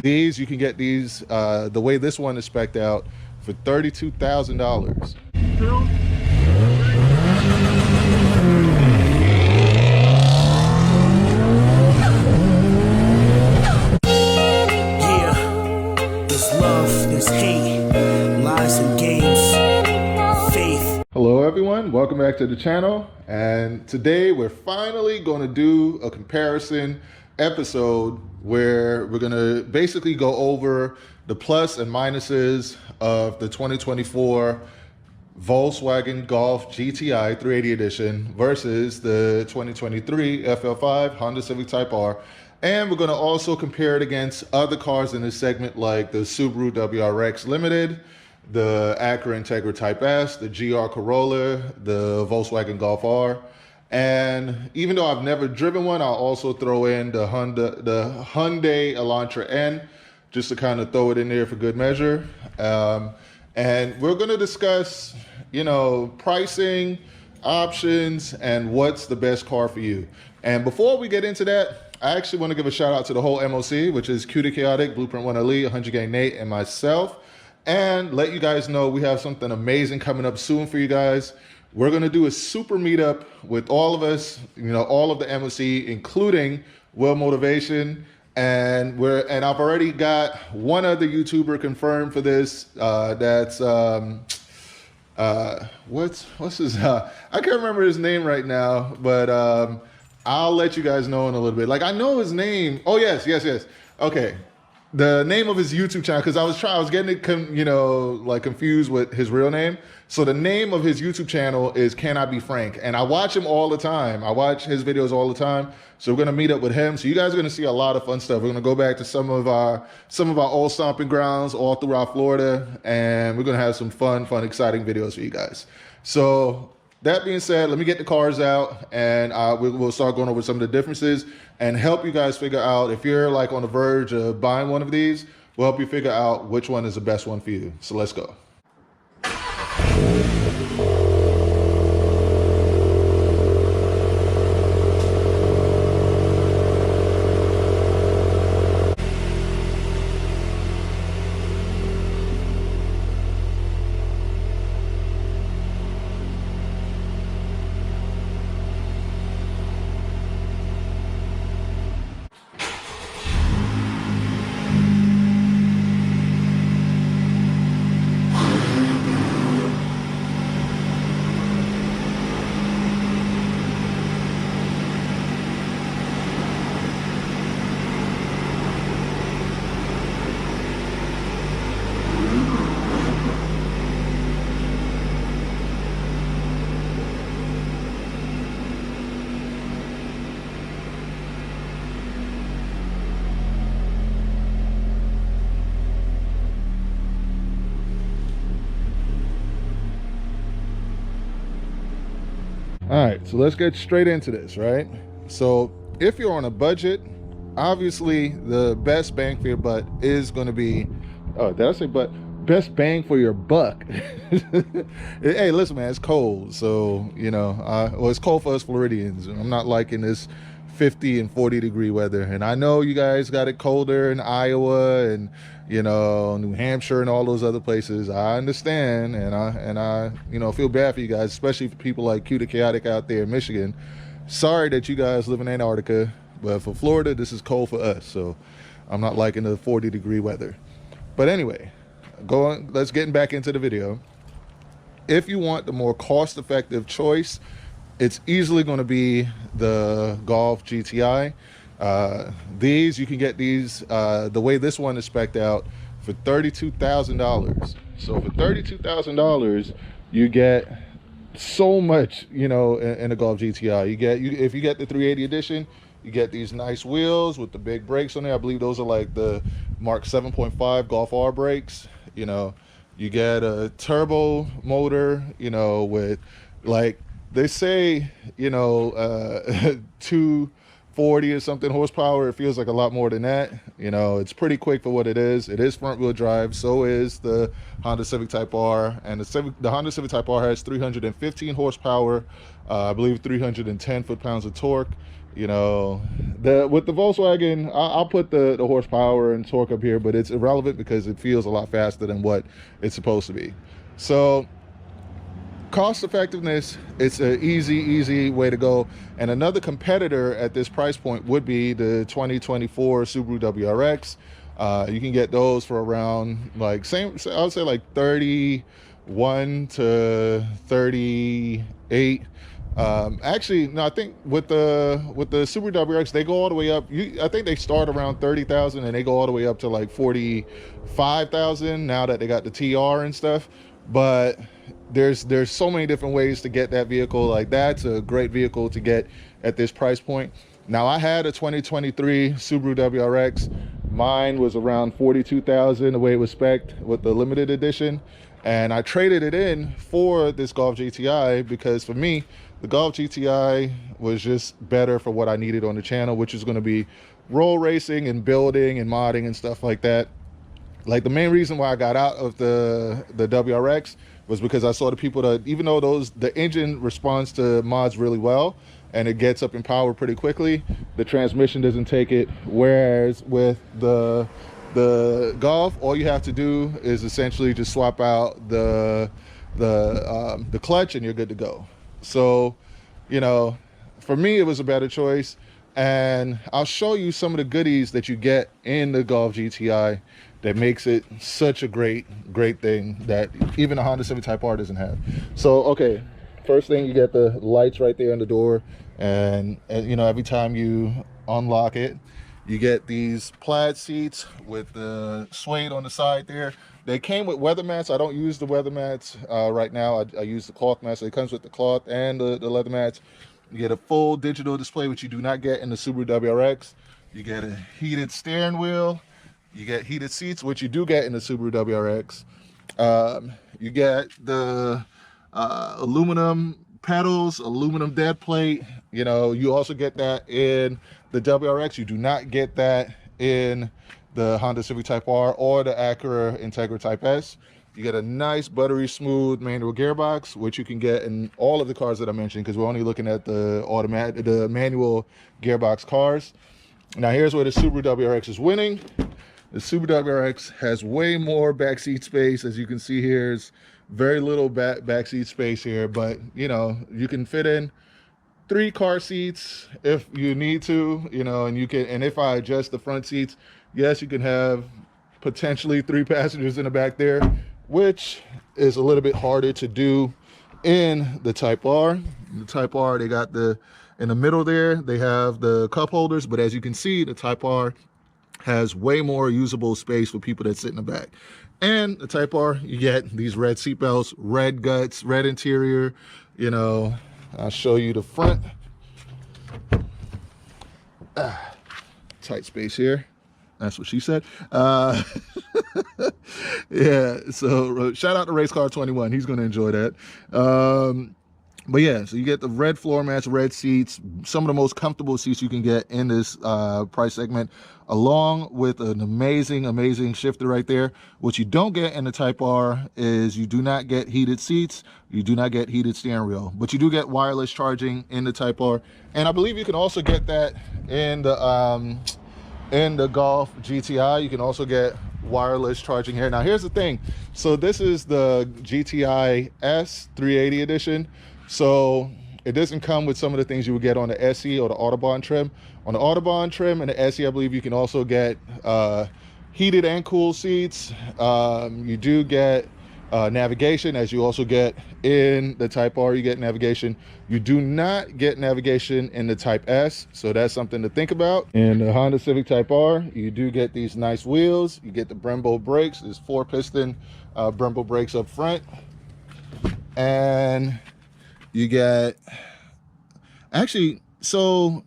These, you can get these the way this one is spec'd out for $32,000. Hello everyone, welcome back to the channel, and today we're finally going to do a comparison episode where we're going to basically go over the plus and minuses of the 2024 Volkswagen Golf GTI 380 edition versus the 2023 FL5 Honda Civic Type R. And we're going to also compare it against other cars in this segment like the Subaru WRX Limited, the Acura Integra Type S, the GR Corolla, the Volkswagen Golf R. And even though I've never driven one, I'll also throw in the Hyundai Elantra N, just to kind of throw it in there for good measure. And we're going to discuss, you know, pricing, options, and what's the best car for you. And before we get into that, I actually want to give a shout out to the whole MOC, which is Q to Chaotic, Blueprint 1 Elite, 100 Gang Nate, and myself. And let you guys know we have something amazing coming up soon for you guys. We're going to do a super meetup with all of us, you know, all of the MOC, including Will Motivation. And I've already got one other YouTuber confirmed for this. That's what's his I can't remember his name right now, but I'll let you guys know in a little bit. Like, I know his name. Oh yes. Okay. The name of his YouTube channel, because I was getting it confused with his real name. So the name of his YouTube channel is Can I Be Frank? And I watch him all the time. I watch his videos all the time. So we're gonna meet up with him. So you guys are gonna see a lot of fun stuff. We're gonna go back to some of our old stomping grounds all throughout Florida, and we're gonna have some fun, exciting videos for you guys. So that being said, let me get the cars out, and we'll start going over some of the differences and help you guys figure out, if you're like on the verge of buying one of these, we'll help you figure out which one is the best one for you. So let's go. All right, so let's get straight into this, right? So if you're on a budget, obviously the best bang for your buck is going to be, oh, did I say butt? Best bang for your buck. Hey, listen, man, it's cold. So, you know, well, it's cold for us Floridians. I'm not liking this 50 and 40 degree weather. And I know you guys got it colder in Iowa and, you know, New Hampshire and all those other places. I understand, and I you know, feel bad for you guys, especially for people like Q to Chaotic out there in Michigan. Sorry that you guys live in Antarctica, but for Florida, this is cold for us. So I'm not liking the 40 degree weather. But anyway, let's get back into the video. If you want the more cost-effective choice, it's easily going to be the Golf GTI. These, you can get these the way this one is spec'd out for $32,000. So for $32,000, you get so much, you know, in a Golf GTI. If you get the 380 edition, you get these nice wheels with the big brakes on there. I believe those are like the Mark 7.5 Golf R brakes. You know, you get a turbo motor, you know, with, like, they say, you know, 240 or something horsepower. It feels like a lot more than that. You know, it's pretty quick for what it is. It is front wheel drive. So is the Honda Civic Type R, and the Honda Civic Type R has 315 horsepower, I believe 310 foot-pounds of torque. You know, with the Volkswagen, I'll put the horsepower and torque up here, but it's irrelevant because it feels a lot faster than what it's supposed to be. So cost effectiveness, it's an easy way to go. And another competitor at this price point would be the 2024 Subaru WRX. You can get those for around like I would say like 31 to 38. Actually, no, I think with the Subaru WRX, they go all the way up. I think they start around 30,000 and they go all the way up to like 45,000 now that they got the TR and stuff. But there's so many different ways to get that vehicle. Like, that's a great vehicle to get at this price point. Now, I had a 2023 Subaru WRX. Mine was around 42,000 the way it was spec'd with the limited edition, and I traded it in for this Golf GTI because for me, the Golf GTI was just better for what I needed on the channel, which is going to be roll racing and building and modding and stuff like that. Like, the main reason why I got out of the WRX was because I saw the people that, even though the engine responds to mods really well and it gets up in power pretty quickly, the transmission doesn't take it. Whereas with the Golf, all you have to do is essentially just swap out the clutch and you're good to go. So, you know, for me, it was a better choice. And I'll show you some of the goodies that you get in the Golf GTI that makes it such a great thing that even a Honda Civic Type R doesn't have. So, okay, first thing, you get the lights right there on the door, and you know, every time you unlock it, you get these plaid seats with the suede on the side there. They came with weather mats. I don't use the weather mats right now. I use the cloth mats. So it comes with the cloth and the leather mats. You get a full digital display, which you do not get in the Subaru WRX. You get a heated steering wheel. You get heated seats, which you do get in the Subaru WRX. You get the aluminum pedals, aluminum dead plate. You know, you also get that in the WRX. You do not get that in the Honda Civic Type R or the Acura Integra Type S. You get a nice buttery smooth manual gearbox, which you can get in all of the cars that I mentioned, because we're only looking at the manual gearbox cars. Now, here's where the Subaru WRX is winning. The Subaru WRX has way more backseat space. As you can see here, it's very little backseat space here, but you know, you can fit in 3 car seats if you need to, you know, and if I adjust the front seats, yes, you can have potentially 3 passengers in the back there, which is a little bit harder to do in the Type R. The Type R, they got in the middle there, they have the cup holders, but as you can see, the Type R has way more usable space for people that sit in the back. And the Type R, you get these red seat belts, red guts, red interior. You know, I'll show you the front. Tight space here. That's what she said. Yeah, so shout out to Race Car 21. He's going to enjoy that. But yeah, so you get the red floor mats, red seats, some of the most comfortable seats you can get in this price segment, along with an amazing shifter right there. What you don't get in the Type R is you do not get heated seats, you do not get heated steering wheel, but you do get wireless charging in the Type R. And I believe you can also get that in the Golf GTI. You can also get wireless charging here. Now, here's the thing. So this is the GTI S 380 edition. So it doesn't come with some of the things you would get on the SE or the Autobahn trim. On the Autobahn trim and the SE, I believe you can also get heated and cooled seats. You do get navigation, as you also get in the Type R. You get navigation. You do not get navigation in the Type S, so that's something to think about. In the Honda Civic Type R, you do get these nice wheels. You get the Brembo brakes. There's 4-piston Brembo brakes up front, and you get, actually, so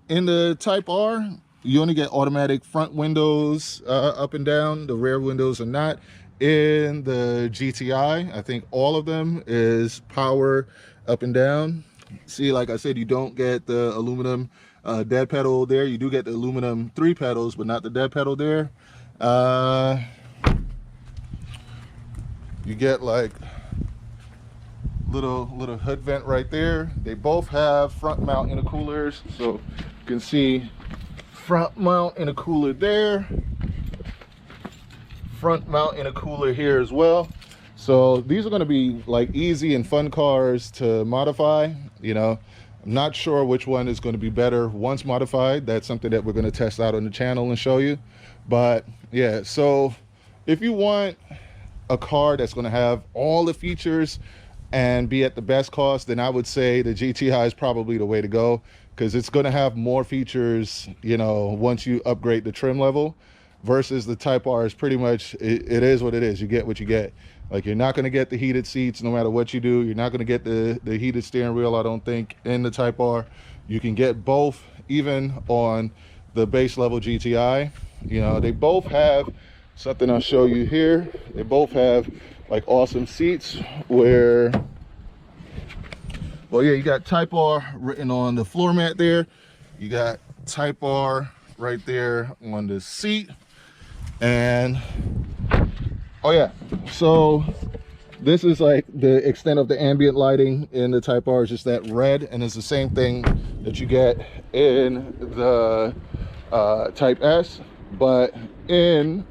in the Type R, you only get automatic front windows up and down. The rear windows are not. In the GTI, I think all of them is power up and down. See, like I said, you don't get the aluminum dead pedal there. You do get the aluminum 3 pedals, but not the dead pedal there. You get like little hood vent right there. They both have front mount intercoolers, so you can see front mount intercooler there, front mount intercooler here as well. So these are going to be like easy and fun cars to modify. You know, I'm not sure which one is going to be better once modified. That's something that we're going to test out on the channel and show you. But yeah, so if you want a car that's going to have all the features and be at the best cost, then I would say the GTI is probably the way to go, because it's going to have more features, you know, once you upgrade the trim level, versus the Type R is pretty much, it is what it is. You get what you get. Like, you're not going to get the heated seats no matter what you do. You're not going to get the heated steering wheel, I don't think, in the Type R. You can get both even on the base level GTI. You know, they both have something I'll show you here. They both have like awesome seats where, well, yeah, you got Type R written on the floor mat there. You got Type R right there on the seat. And oh yeah, so this is like the extent of the ambient lighting in the Type R, is just that red, and it's the same thing that you get in the Type S, but in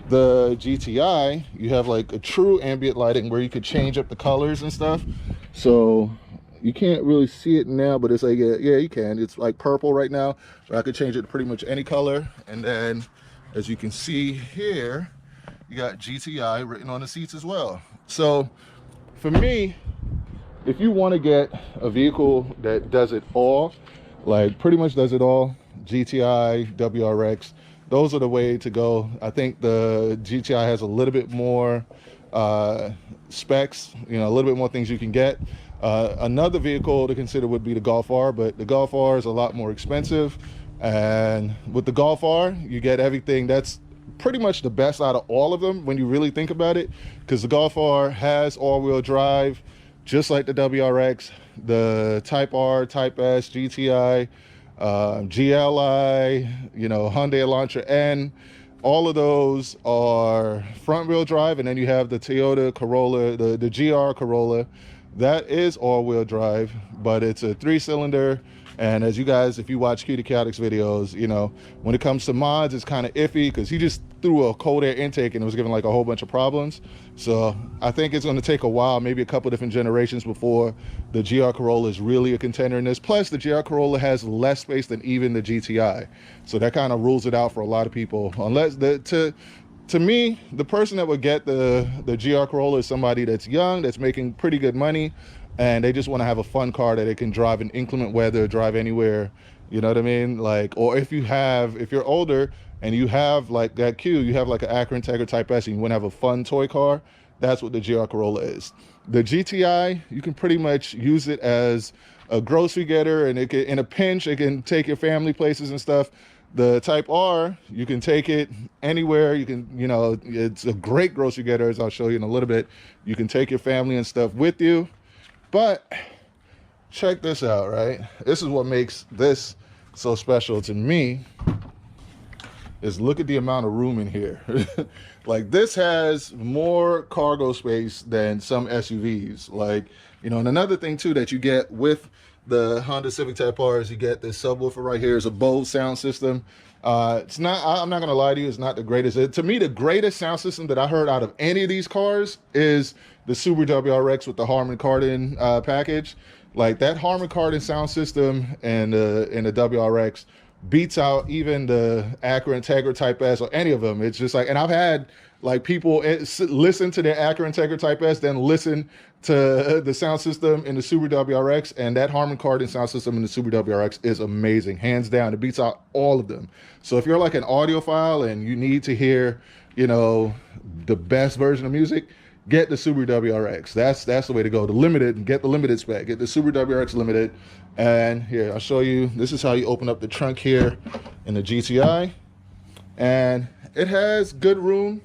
the GTI you have like a true ambient lighting where you could change up the colors and stuff. So you can't really see it now, but it's like, yeah, you can. It's like purple right now, but I could change it to pretty much any color. And then as you can see here, you got GTI written on the seats as well. So for me, if you want to get a vehicle that does it all, like pretty much does it all, GTI, WRX, those are the way to go. I think the GTI has a little bit more specs, you know, a little bit more things you can get. Another vehicle to consider would be the Golf R, but the Golf R is a lot more expensive. And with the Golf R, you get everything that's pretty much the best out of all of them when you really think about it, because the Golf R has all-wheel drive, just like the WRX. The Type R, Type S, GTI, GLI, you know, Hyundai Elantra N, all of those are front-wheel drive. And then you have the Toyota Corolla, the GR Corolla, that is all-wheel drive, but it's a 3-cylinder. And as you guys, if you watch Cutie Chaotix videos, you know, when it comes to mods, it's kind of iffy, because he just threw a cold air intake and it was giving like a whole bunch of problems. So I think it's going to take a while, maybe a couple different generations, before the GR Corolla is really a contender in this. Plus, the GR Corolla has less space than even the GTI, so that kind of rules it out for a lot of people. Unless to me, the person that would get the GR Corolla is somebody that's young, that's making pretty good money, and they just want to have a fun car that they can drive in inclement weather, drive anywhere, you know what I mean? Like, or if you're older and you have like that Q, you have like an Acura Integra Type S, and you want to have a fun toy car, that's what the GR Corolla is. The GTI, you can pretty much use it as a grocery getter, and it can, in a pinch, it can take your family places and stuff. The Type R, you can take it anywhere. You can, you know, it's a great grocery getter, as I'll show you in a little bit. You can take your family and stuff with you. But check this out, right? This is what makes this so special to me, is look at the amount of room in here. Like, this has more cargo space than some SUVs. Like, you know, and another thing too that you get with the Honda Civic Type R is you get this subwoofer right here. It's a Bose sound system. It's not, I'm not gonna lie to you, it's not the greatest. To me, the greatest sound system that I heard out of any of these cars is the Subaru WRX with the Harman Kardon package. Like, that Harman Kardon sound system and the WRX beats out even the Acura Integra Type S or any of them. It's just like, and I've had like people listen to the Acura Integra Type S, then listen to the sound system in the Subaru WRX, and that Harman Kardon sound system in the Subaru WRX is amazing, hands down. It beats out all of them. So if you're like an audiophile and you need to hear, you know, the best version of music, get the Subaru WRX. That's the way to go. The limited, get the limited spec. Get the Subaru WRX limited. And here, I'll show you. This is how you open up the trunk here in the GTI. And it has good room,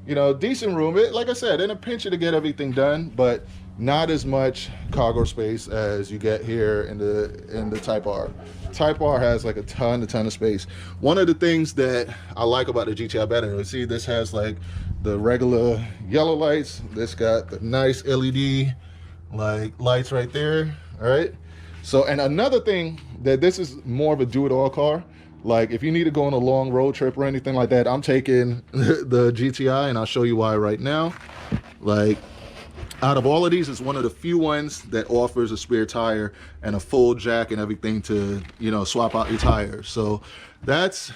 you know, decent room. It, like I said, in a pinch to get everything done, but not as much cargo space as you get here in the Type R. Type R has like a ton of space. One of the things that I like about the GTI better, you see this has like the regular yellow lights. This got the nice LED like lights right there. All right. So, and another thing that this is more of a do-it-all car. Like if you need to go on a long road trip or anything like that, I'm taking the GTI, and I'll show you why right now. Like out of all of these, it's one of the few ones that offers a spare tire and a full jack and everything to, you know, swap out your tires. So that's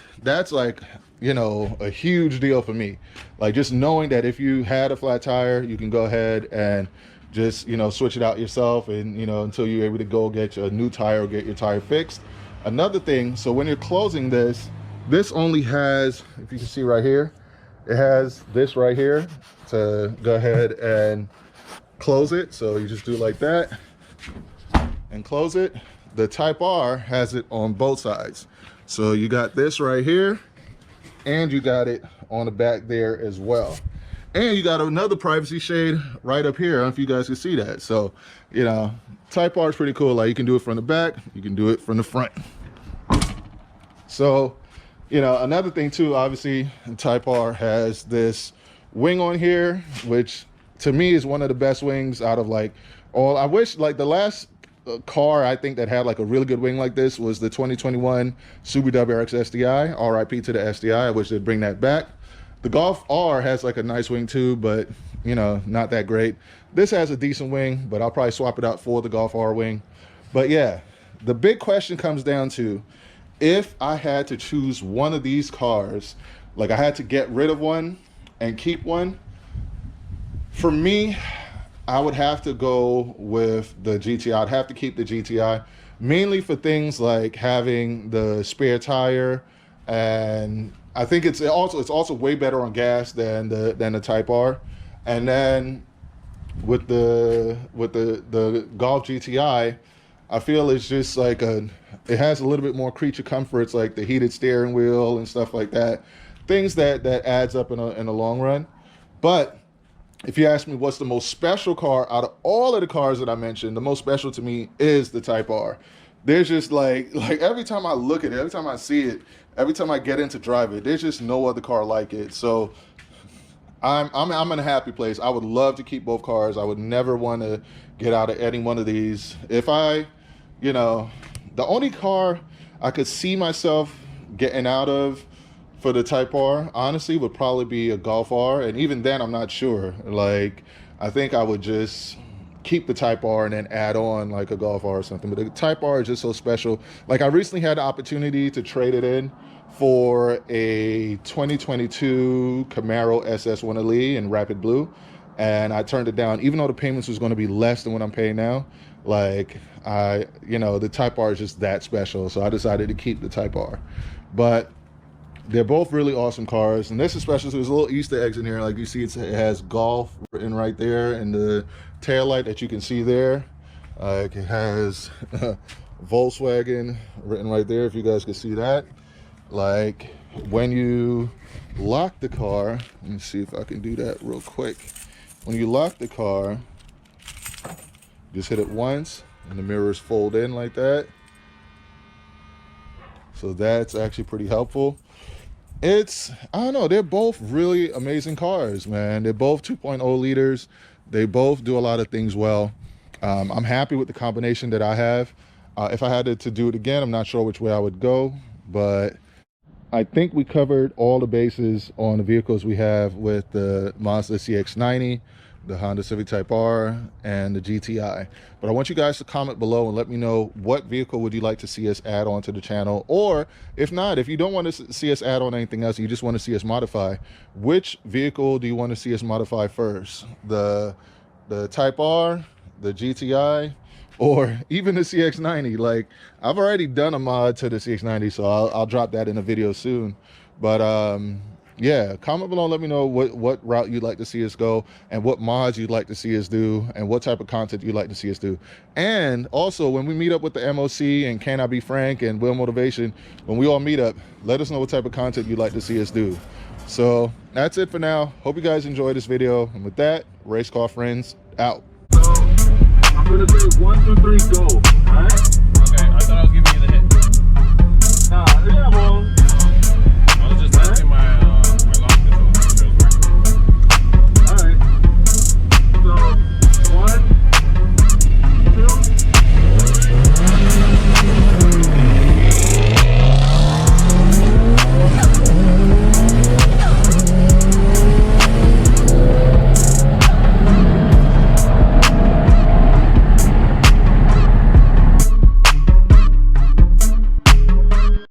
like, you know, a huge deal for me. Like just knowing that if you had a flat tire, you can go ahead and just, you know, switch it out yourself, and, you know, until you're able to go get a new tire or get your tire fixed. Another thing, so when you're closing this only has, if you can see right here, it has this right here to go ahead and close it. So you just do like that and close it. The Type R has it on both sides. So you got this right here, and you got it on the back there as well. And you got another privacy shade right up here. I don't know if you guys can see that. So, you know, Type R is pretty cool. Like you can do it from the back, you can do it from the front. So, you know, another thing too, obviously Type R has this wing on here, which to me is one of the best wings out of like all. I wish like the last car I think that had like a really good wing like this was the 2021 Subaru WRX SDI. RIP to the SDI. I wish they'd bring that back. The Golf R has like a nice wing too, but you know, not that great. This has a decent wing, but I'll probably swap it out for the Golf R wing. But yeah, the big question comes down to, if I had to choose one of these cars, like I had to get rid of one and keep one, for me, I would have to go with the GTI. I'd have to keep the GTI, mainly for things like having the spare tire, and I think it's also way better on gas than the Type R. And then with the Golf GTI, I feel it's just like it has a little bit more creature comforts, like the heated steering wheel and stuff like that, things that adds up in the long run. But if you ask me what's the most special car out of all of the cars that I mentioned, the most special to me is the Type R. There's just like every time I look at it, every time I see it, every time I get in to drive it, there's just no other car like it. So I'm in a happy place. I would love to keep both cars. I would never want to get out of any one of these. If I, you know, the only car I could see myself getting out of for the Type R, honestly, would probably be a Golf R. And even then, I'm not sure. Like, I think I would just keep the Type R and then add on like a Golf R or something. But the Type R is just so special. Like I recently had the opportunity to trade it in for a 2022 Camaro SS1 Elite in Rapid Blue, and I turned it down, even though the payments was going to be less than what I'm paying now. Like you know, the Type R is just that special, so I decided to keep the Type R. But they're both really awesome cars, and this is special. So there's a little Easter eggs in here. Like you see, it has Golf written right there, and the taillight that you can see there, like it has Volkswagen written right there, if you guys can see that. Like when you lock the car, let me see if I can do that real quick. When you lock the car, just hit it once and the mirrors fold in like that. So that's actually pretty helpful. I don't know, they're both really amazing cars, man. They're both 2.0 liters. They both do a lot of things well. I'm happy with the combination that I have. If I had to do it again, I'm not sure which way I would go, but I think we covered all the bases on the vehicles we have with the Mazda CX-90, the Honda Civic Type R, and the GTI. But I want you guys to comment below and let me know what vehicle would you like to see us add on to the channel, or if not, if you don't want to see us add on anything else, you just want to see us modify, which vehicle do you want to see us modify first? The Type R, the GTI, or even the CX-90? Like, I've already done a mod to the CX-90, so I'll drop that in a video soon. But yeah, comment below and let me know what route you'd like to see us go, and what mods you'd like to see us do, and what type of content you'd like to see us do. And also, when we meet up with the MOC and Can I Be Frank and Will Motivation, when we all meet up, let us know what type of content you'd like to see us do. So that's it for now. Hope you guys enjoyed this video, and with that, race car friends out. I'm gonna say 1, 2, 3, go. All right.